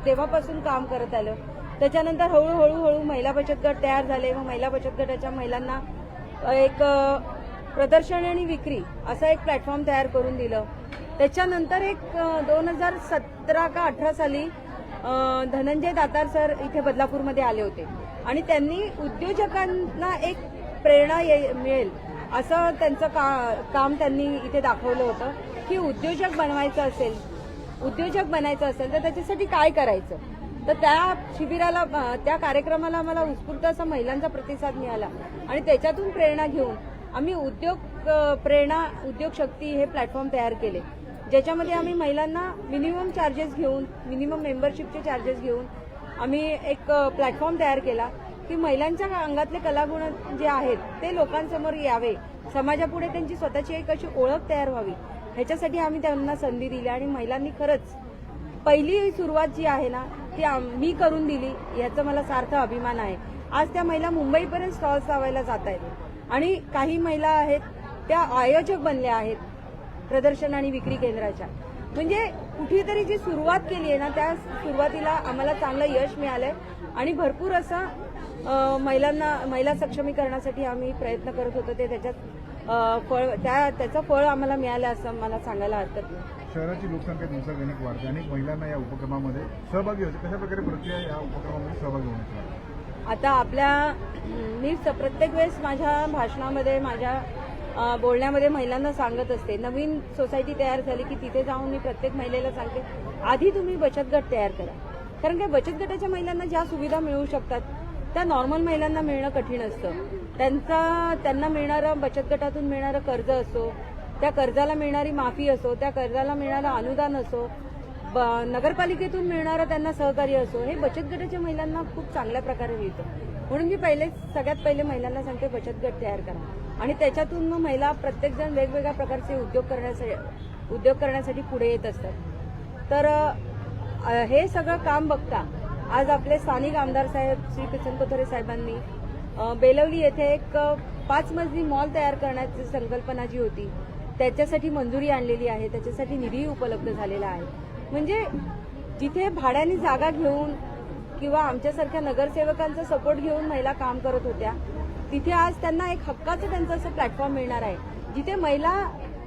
तेव्हापासून काम करत आलो. त्याच्यानंतर हळूहळू महिला बचत गट तयार झाले. मग महिला बचत गटाच्या महिलांना एक प्रदर्शन आणि विक्री असा एक प्लॅटफॉर्म तयार करून दिलं. त्याच्यानंतर एक 2017 का 18 साली धनंजय दातार सर इथे बदलापूरमध्ये आले होते आणि त्यांनी उद्योजकांना एक प्रेरणा मिळेल असं त्यांचं काम त्यांनी इथे दाखवलं होतं की उद्योजक बनायचं असेल तर त्याच्यासाठी काय करायचं. तर त्या शिबिराला त्या कार्यक्रमाला आम्हाला उत्स्फूर्त असा महिलांचा प्रतिसाद मिळाला आणि त्याच्यातून प्रेरणा घेऊन आम्ही उद्योग शक्ती हे प्लॅटफॉर्म तयार केले, ज्याच्यामध्ये आम्ही महिलांना मिनिमम चार्जेस घेऊन, मिनिमम मेंबरशिपचे चार्जेस घेऊन आम्ही एक प्लॅटफॉर्म तयार केला की महिलांच्या अंगातले कलागुण जे आहेत ते लोकांसमोर यावे, समाजापुढे त्यांची स्वतःची एक अशी ओळख तयार व्हावी, ह्याच्यासाठी आम्ही त्यांना संधी दिली. आणि महिलांनी खरंच पहिली सुरुवात जी आहे ना ती मी करून दिली, याचा मला सार्थ अभिमान आहे. आज त्या महिला मुंबईपर्यंत स्टॉल्स लावायला जात आहेत आणि काही महिला आहेत त्या आयोजक बनल्या आहेत प्रदर्शन आणि विक्री केंद्राच्या. म्हणजे कुठेतरी जी सुरुवात केली आहे ना त्या सुरुवातीला आम्हाला चांगलं यश मिळालंय आणि भरपूर असं महिला सक्षमीकरणासाठी आम्ही प्रयत्न करत होतो. ते त्याचं फळ आम्हाला मिळालं असं मला सांगायला हरकत नाही. शहराची लोकसंख्या दिवसागणिक वाढते, अनेक महिलांना या उपक्रमामध्ये सहभागी होते. कशा प्रकारे प्रक्रिया या उपक्रमामध्ये सहभागी होण्याची? आता मी प्रत्येक वेळेस माझ्या भाषणामध्ये, माझ्या बोलण्यामध्ये महिलांना सांगत असते, नवीन सोसायटी तयार झाली की तिथे जाऊन मी प्रत्येक महिलेला सांगते आधी तुम्ही बचत गट तयार करा. कारण काय बचत गटाच्या महिलांना ज्या सुविधा मिळू शकतात त्या नॉर्मल महिलांना मिळणं कठीण असतं. त्यांना मिळणारं बचत गटातून मिळणारं कर्ज असो, त्या कर्जाला मिळणारी माफी असो, त्या कर्जाला मिळणारं अनुदान असो, नगरपालिकेतून मिळणारं त्यांना सहकार्य असो, हे बचत गटाच्या महिलांना खूप चांगल्या प्रकारे मिळतं. म्हणून मी सगळ्यात पहिले महिलांना सांगते बचत गट तयार करा आणि त्याच्यातून मग महिला प्रत्येकजण वेगवेगळ्या प्रकारचे उद्योग करण्यासाठी पुढे येत असतात. तर हे सगळं काम बघता आज आपले स्थानिक आमदार साहेब श्री किसन कोथरे साहेबांनी बेलवली येथे एक 5 मजली मॉल तयार करण्याची संकल्पना जी होती त्याच्यासाठी मंजुरी आणलेली आहे, त्याच्यासाठी निधी उपलब्ध झालेला आहे. म्हणजे जिथे भाड्याने जागा घेऊन किंवा आमच्यासारख्या नगरसेवकांचा सपोर्ट घेऊन महिला काम करत होत्या तिथे आज त्यांना एक हक्काचं त्यांचं असं प्लॅटफॉर्म मिळणार आहे, जिथे महिला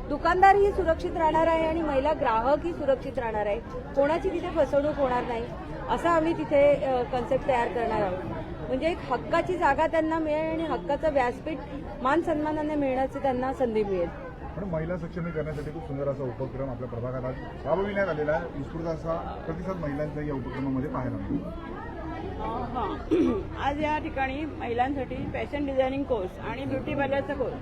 दुकानदारही सुरक्षित राहणार आहे आणि महिला ग्राहकही सुरक्षित राहणार आहे. कोणाची तिथे फसवणूक होणार नाही असं आम्ही तिथे कन्सेप्ट तयार करणार आहोत. म्हणजे एक हक्काची जागा त्यांना मिळेल आणि हक्काचं व्यासपीठ मान सन्मानाने मिळण्याची त्यांना संधी मिळेल. पण महिला सक्षमीकरणासाठी खूप सुंदर असा उपक्रम आपल्या प्रभागात आज राबविण्यात आलेला आहे. उत्स्फूर्त असा प्रतिसाद महिलांचा या उपक्रमामध्ये पाहायला मिळतो. आज या ठिकाणी महिलांसाठी फॅशन डिझायनिंग कोर्स आणि ब्युटी पार्लरचा कोर्स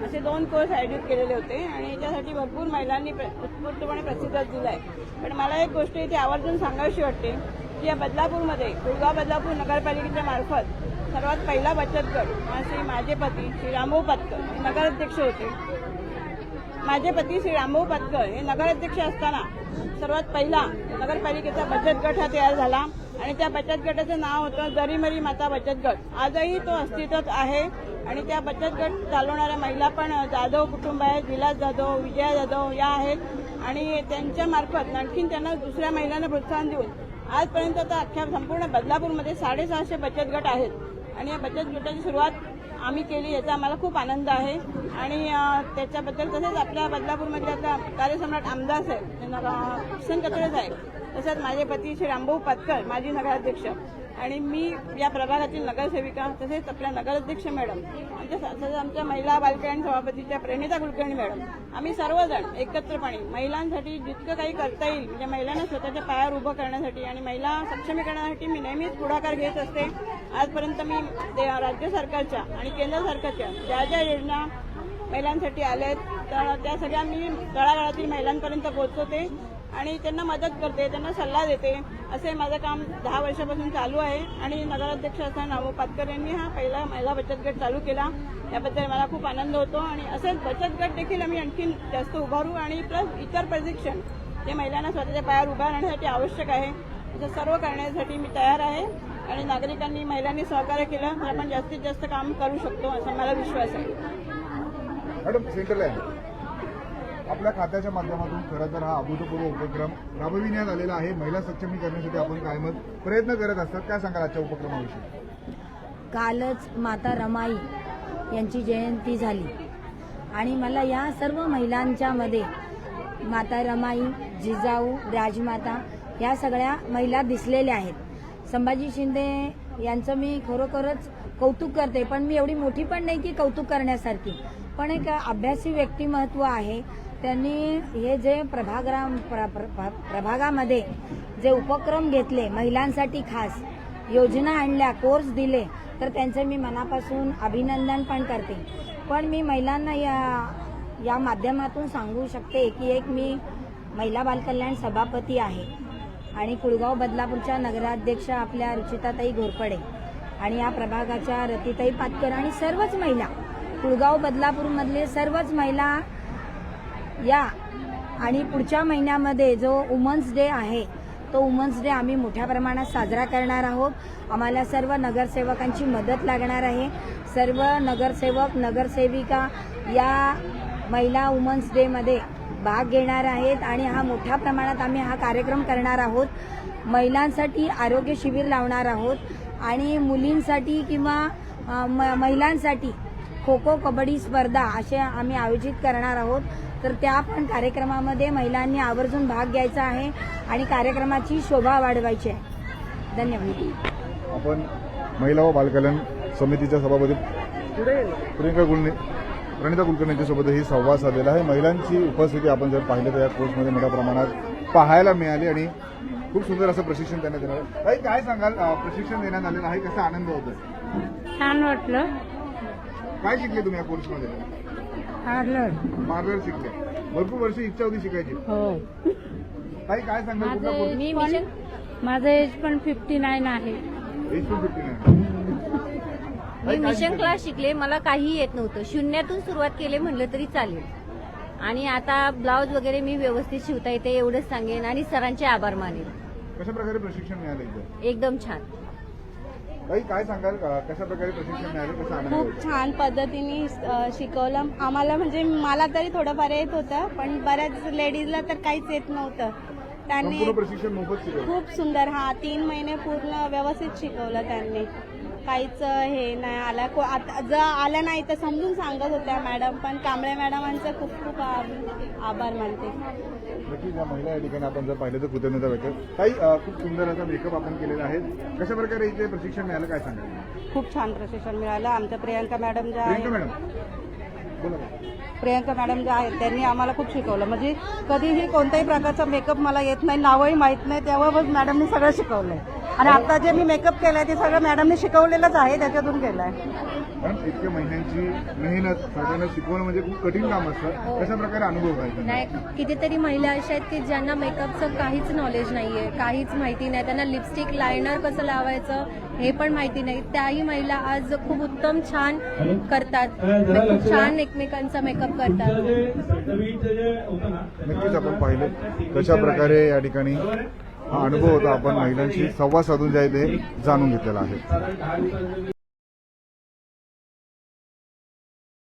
असे 2 कोर्स आयोजित केलेले होते आणि याच्यासाठी भरपूर महिलांनी उत्स्फूर्तपणे प्रतिसाद दिला आहे. पण मला एक गोष्ट इथे आवर्जून सांगावीशी वाटते की या बदलापूरमध्ये कुळगाव बदलापूर नगरपालिकेच्या मार्फत सर्वात पहिला बचत गट श्री माझे पती श्री रामभाऊ पातकर हे नगराध्यक्ष होते. माझे पती श्री रामभाऊ पातकर हे नगराध्यक्ष असताना सर्वात पहिला नगरपालिकेचा बचत गट हा तयार झाला आणि त्या बचत गटाचं नाव होतं जरीमरी माता बचत गट. आजही तो अस्तित्वात आहे आणि त्या बचत गट चालवणाऱ्या महिला पण जाधव कुटुंब आहेत, विलास जाधव, विजया जाधव या आहेत आणि त्यांच्या मार्फत आणखीन त्यांना दुसऱ्या महिलांना प्रोत्साहन देऊन आजपर्यंत आता अख्ख्या संपूर्ण बदलापूरमध्ये 650 बचत गट आहेत आणि या बचत गटाची सुरुवात आम्ही केली याचा आम्हाला खूप आनंद आहे. आणि त्याच्याबद्दल तसेच आपल्या बदलापूरमध्ये आता कार्यसम्राट आमदार साहेब किसन कोथरे साहेब तसंच माझे पती श्री रामभाऊ पातकर माजी नगराध्यक्ष आणि मी या प्रभागातील नगरसेविका तसेच आपल्या नगराध्यक्ष मॅडम आमच्या महिला बालकल्याण सभापतीच्या प्रणिता कुलकर्णी मॅडम आम्ही सर्वजण एकत्रपणे महिलांसाठी जितकं काही करता येईल म्हणजे महिलांना स्वतःच्या पायावर उभं करण्यासाठी आणि महिला सक्षमीकरणासाठी मी नेहमीच पुढाकार घेत असते. आजपर्यंत मी राज्य सरकारच्या आणि केंद्र सरकारच्या ज्या ज्या योजना महिलांसाठी आल्या आहेत तर त्या सगळ्या मी तळागाळातील महिलांपर्यंत पोहोचवते आणि त्यांना मदत करते, त्यांना सल्ला देते. असे माझं काम 10 वर्षापासून चालू आहे आणि नगराध्यक्ष असताना रामभाऊ पातकर यांनी हा पहिला महिला बचत गट चालू केला. याबद्दल मला खूप आनंद होतो आणि असेच बचत गट देखील आम्ही आणखीन जास्त उभारू आणि प्लस इतर प्रशिक्षण जे महिलांना स्वतःच्या पायावर उभा राहण्यासाठी आवश्यक आहे असं सर्व करण्यासाठी मी तयार आहे आणि नागरिकांनी महिलांनी सहकार्य केलं तर आपण जास्तीत जास्त काम करू शकतो असा मला विश्वास आहे. मॅडम सेंटरला आहे. आपल्या खात्याच्या माध्यमातून खरं तर हा अभूतपूर्व उपक्रम राबविण्यात आलेला आहे. महिला सक्षमीकरणासाठी आपण कायमच प्रयत्न करत असतात. काय सांगाल आजच्या उपक्रमाविषयी? कालच माता रमाई यांची जयंती झाली आणि मला या सर्व महिलांच्या मध्ये माता रमाई, जिजाऊ, राजमाता या सगळ्या महिला दिसलेल्या आहेत. संभाजी शिंदे यांचं मी खरोखरच कौतुक करते, पण मी एवढी मोठी पण नाही की कौतुक करण्यासारखी, पण एक अभ्यासी व्यक्तिमत्व आहे. त्यांनी हे जे प्रभागामध्ये जे उपक्रम घेतले, महिलांसाठी खास योजना आणल्या, कोर्स दिले, तर त्यांचं मी मनापासून अभिनंदन पण करते. पण मी महिलांना या माध्यमातून सांगू शकते की एक मी महिला बालकल्याण सभापती आहे आणि कुळगाव बदलापूरच्या नगराध्यक्ष आपल्या रुचिताताई घोरपडे आणि या प्रभागाच्या रतिताई पाटकर आणि सर्वच महिला, कुळगाव बदलापूरमधले सर्वच महिला या आणि पुढच्या महिन्यामध्ये जो वुमन्स डे आहे तो वुमन्स डे आम्ही मोठ्या प्रमाणात साजरा करणार आहोत. आम्हाला सर्व नगरसेवकांची मदत लागणार आहे. सर्व नगरसेवक, नगरसेविका या महिला वुमन्स डेमध्ये भाग घेणार आहेत आणि हा मोठ्या प्रमाणात आम्ही हा कार्यक्रम करणार आहोत. महिलांसाठी आरोग्य शिबिर लावणार आहोत आणि मुलींसाठी किंवा महिलांसाठी खो खो, कबड्डी स्पर्धा असे आम्ही आयोजित करणार आहोत. तर त्या पण कार्यक्रमामध्ये महिलांनी आवर्जून भाग घ्यायचा आहे आणि कार्यक्रमाची शोभा वाढवायची आहे. धन्यवाद. आपण महिला व बालकल्याण समितीच्या सभापती प्रणिता कुलकर्णी यांच्यासोबत ही संवाद साधलेला आहे. महिलांची उपस्थिती आपण जर पाहिलं तर या कोर्समध्ये मोठ्या प्रमाणात पाहायला मिळाली आणि खूप सुंदर असं प्रशिक्षण देण्यात येणार आहे. ताई, काय सांगाल, प्रशिक्षण देण्यात आलेलं आहे, कसा आनंद होतोय? छान वाटलं. काय शिकले तुम्ही या कोर्समध्ये? पार्लर शिकले. भरपूर वर्ष इच्छा होती शिकायची. हो. ताई, काय सांगाल, कुठला कोर्स? माझं एज पण 59 आहे. एज पण 59. मी मिशन क्लास शिकले, मला काही येत नव्हतं. शून्यातून सुरुवात केली म्हणलं तरी चालेल आणि आता ब्लाऊज वगैरे मी व्यवस्थित शिवता येते एवढंच सांगेन आणि सरांचे आभार मानेन. कशा प्रकारे प्रशिक्षण मिळालं इथं? एकदम छान. ताई, काय सांगाल, कशा प्रकारे प्रशिक्षण मिळालं, कसा आनंद खूप होतो? छान पद्धतीने शिकवलं आम्हाला. म्हणजे मला तरी थोडंफार येत होतं, पण बऱ्याच लेडीजला तर काहीच येत नव्हतं. त्यांनी संपूर्ण प्रशिक्षण मोफत शिकवलं. खूप सुंदर 3 महिने पूर्ण व्यवस्थित शिकवलं त्यांनी. काहीच हे नाही आला. जर आलं नाही तर समजून सांगत होत्या मॅडम, पण कांबळे मॅडमांचं खूप खूप आभार मानते. नक्कीच या महिला या ठिकाणी आपण जर पाहिलं तर कृतज्ञता व्यक्त. ताई, खूप सुंदर असा मेकअप आपण केलेला आहे. कशा प्रकारे इथे प्रशिक्षण मिळालं, काय सांगाल? खूप छान प्रशिक्षण मिळालं. आमच्या प्रियांका मॅडम ज्या प्रियंका आहेत, मॅडम बोला. प्रियांका मॅडम ज्या आहेत त्यांनी आम्हाला खूप शिकवलं. म्हणजे कधीही कोणत्याही प्रकारचा मेकअप मला येत नाही, नावही माहीत नाही, तेव्हा मॅडमनी सगळं शिकवलंय. आणि आता जे मी मेकअप केलाय ते सगळं मॅडमने शिकवलेलंच आहे, त्याच्यातून केलंय. कारण इतक्या महिन्यांची मेहनत सगळ्यांना शिकवणं म्हणजे खूप कठीण काम असतं. कशा प्रकारे अनुभव काय? नाही, कितीतरी महिला अशा आहेत की ज्यांना मेकअपचं काहीच नॉलेज नाहीये, काहीच माहिती नाही. त्यांना लिपस्टिक, लायनर कसं लावायचं हे पण माहिती नाही. त्याही महिला आज खूप उत्तम, छान करतात, खूप छान एकमेकांचा मेकअप करतात. नक्कीच आपण पाहिले कशा प्रकारे या ठिकाणी हा अनुभव होता. आपण महिलांशी संवाद साधून जे आहे ते जाणून घेतलेला आहे.